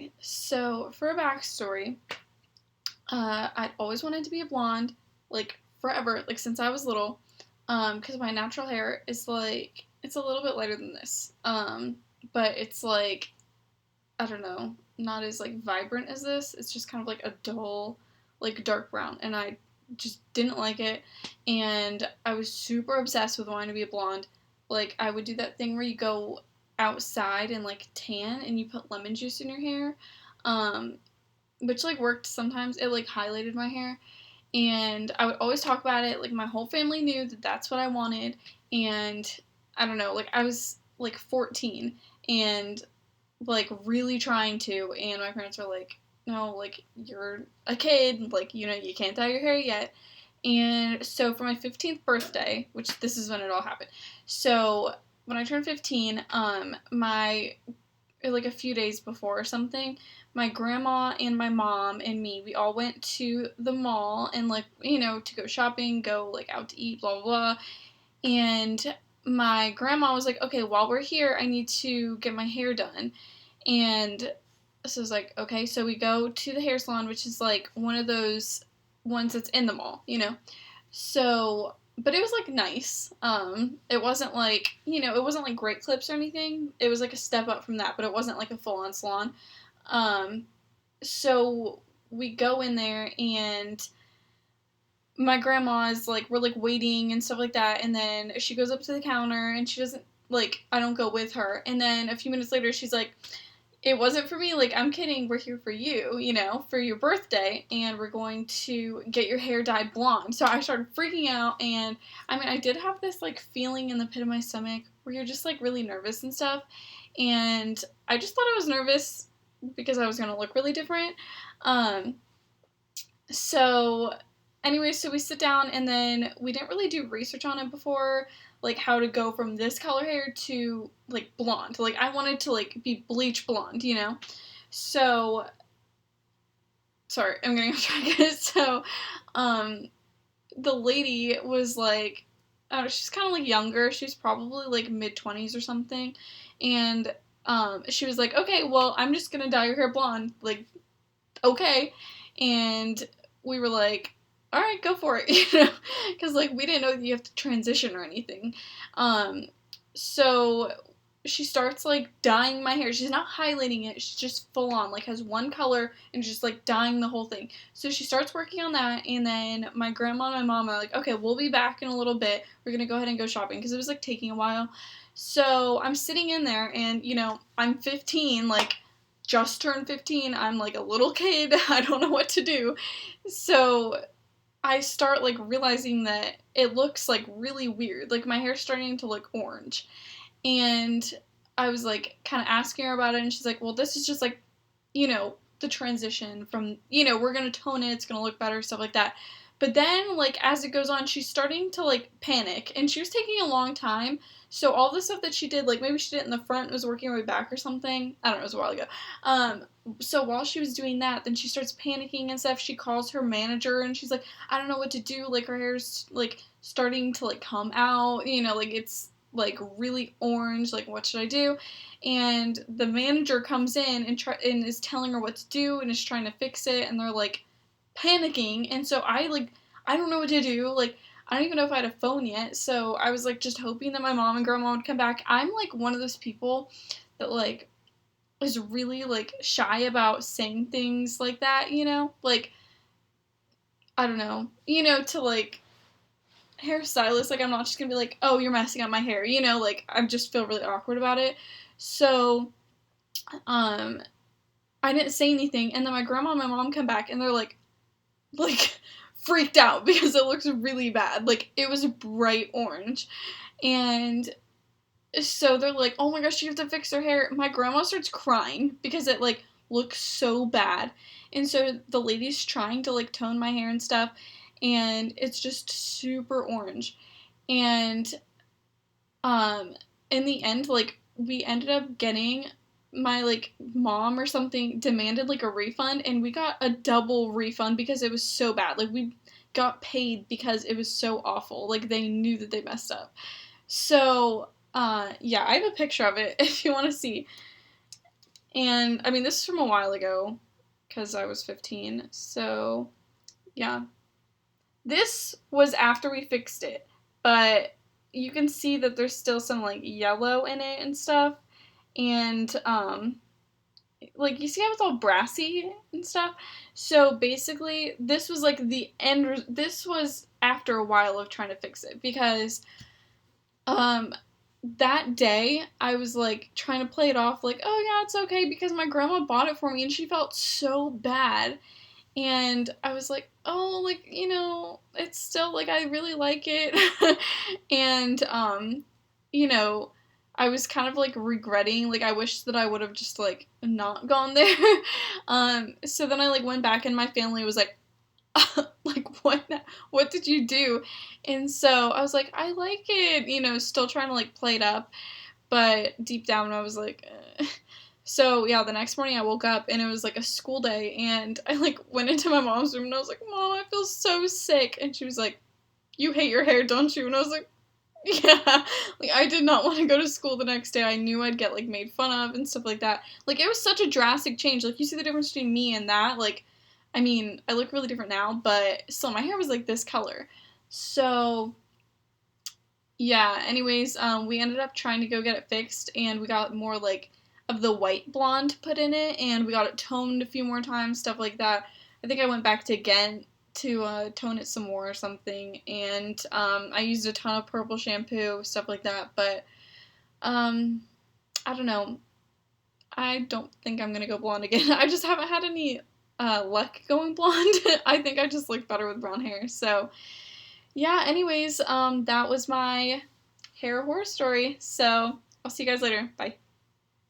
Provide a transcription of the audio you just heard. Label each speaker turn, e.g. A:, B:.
A: Okay, so for a backstory, I'd always wanted to be a blonde, like forever, like since I was little, because my natural hair is like it's a little bit lighter than this, but it's like I don't know, not as like vibrant as this. It's just kind of like a dull, like dark brown, and I just didn't like it, and I was super obsessed with wanting to be a blonde. Like I would do that thing where you go outside and like tan, and you put lemon juice in your hair. Um, which like worked sometimes. It like highlighted my hair, and I would always talk about it. Like my whole family knew that that's what I wanted, and I don't know. Like I was like 14 and like really trying to, and my parents were like, "No, like you're a kid. Like you can't dye your hair yet." And so for my 15th birthday, which this is when it all happened. So when I turned 15, my like a few days before or something, my grandma and my mom and me, we all went to the mall and like, to go shopping, go like out to eat, blah blah blah. And my grandma was like, "Okay, while we're here, I need to get my hair done." And so I was like, "Okay." So we go to the hair salon, which is like one of those ones that's in the mall. So, but it was like nice. It wasn't like, it wasn't like great clips or anything. It was like a step up from that, but it wasn't like a full on salon. Um, so we go in there, and my grandma's like, we're like waiting and stuff like that, and then she goes up to the counter, and she doesn't, like, I don't go with her, and then a few minutes later she's like, "It wasn't for me, like, I'm kidding, we're here for you, for your birthday, and we're going to get your hair dyed blonde." So I started freaking out, and I mean, I did have this like feeling in the pit of my stomach where you're just like really nervous and stuff, and I just thought I was nervous because I was gonna look really different. um so anyway, so we sit down, and then we didn't really do research on it before, like how to go from this color hair to like blonde. Like I wanted to like be bleach blonde. So sorry, I'm getting off track. So um the lady was like, she's kind of like younger. She's probably like mid-20s or something. And she was like, "Okay, well, I'm just gonna dye your hair blonde." Like, okay. And we were like, "All right, go for it," because like we didn't know that you have to transition or anything. Um, so she starts like dyeing my hair. She's not highlighting it. She's just full on like has one color and just like dyeing the whole thing. So she starts working on that, and then my grandma and my mom are like, "Okay, we'll be back in a little bit. We're gonna go ahead and go shopping," because it was like taking a while. So I'm sitting in there, and I'm 15, like just turned 15. I'm like a little kid. I don't know what to do. So I start like realizing that it looks like really weird. Like my hair's starting to look orange. And I was like kind of asking her about it, and she's like, "Well, this is just like, the transition from, we're going to tone it, it's going to look better, stuff like that." But then, like, as it goes on, she's starting to, like, panic. And she was taking a long time. So all the stuff that she did, like, maybe she did it in the front and was working her way back or something. I don't know, it was a while ago. So while she was doing that, then she starts panicking and stuff. She calls her manager, and she's like, "I don't know what to do. Like, her hair's, like, starting to, like, come out. Like, it's, like, really orange. Like, what should I do?" And the manager comes in and is telling her what to do and is trying to fix it, and they're, like, panicking. And so I don't know what to do. Like, I don't even know if I had a phone yet. So I was like just hoping that my mom and grandma would come back. I'm like one of those people that like is really like shy about saying things like that. Like, I don't know. To like hairstylist, like I'm not just gonna be like, "Oh, you're messing up my hair." Like I just feel really awkward about it. So um I didn't say anything, and then my grandma and my mom come back, and they're like freaked out because it looks really bad. Like it was bright orange. And so they're like, "Oh my gosh, you have to fix her hair." My grandma starts crying because it like looks so bad. And so the lady's trying to like tone my hair and stuff, and it's just super orange. And um in the end, like we ended up getting my like mom or something demanded like a refund, and we got a double refund because it was so bad. Like we got paid because it was so awful. Like they knew that they messed up. So yeah, I have a picture of it if you want to see. And I mean, this is from a while ago because I was 15. So, yeah. This was after we fixed it, but you can see that there's still some like yellow in it and stuff. And like you see how it's all brassy and stuff. So basically, this was like the end. This was after a while of trying to fix it because um that day I was like trying to play it off like, oh yeah, it's okay because my grandma bought it for me and she felt so bad. And I was like, oh, like, it's still like I really like it. And you know, I was kind of like regretting, like I wish that I would have just like not gone there. So then I like went back and my family was like, like what did you do? And so I was like, I like it, still trying to like play it up, but deep down I was like, So yeah, the next morning I woke up and it was like a school day and I like went into my mom's room and I was like, Mom, I feel so sick. And she was like, you hate your hair, don't you? And I was like, yeah. Like I did not want to go to school the next day. I knew I'd get like made fun of and stuff like that. Like it was such a drastic change. Like you see the difference between me and that. Like, I mean, I look really different now, but still my hair was like this color. So yeah, anyways, we ended up trying to go get it fixed and we got more like of the white blonde put in it and we got it toned a few more times, stuff like that. I think I went back to again to tone it some more or something, and I used a ton of purple shampoo, stuff like that, but um, I don't know. I don't think I'm gonna go blonde again. I just haven't had any luck going blonde. I think I just look better with brown hair. So yeah, anyways, that was my hair horror story. So I'll see you guys later. Bye.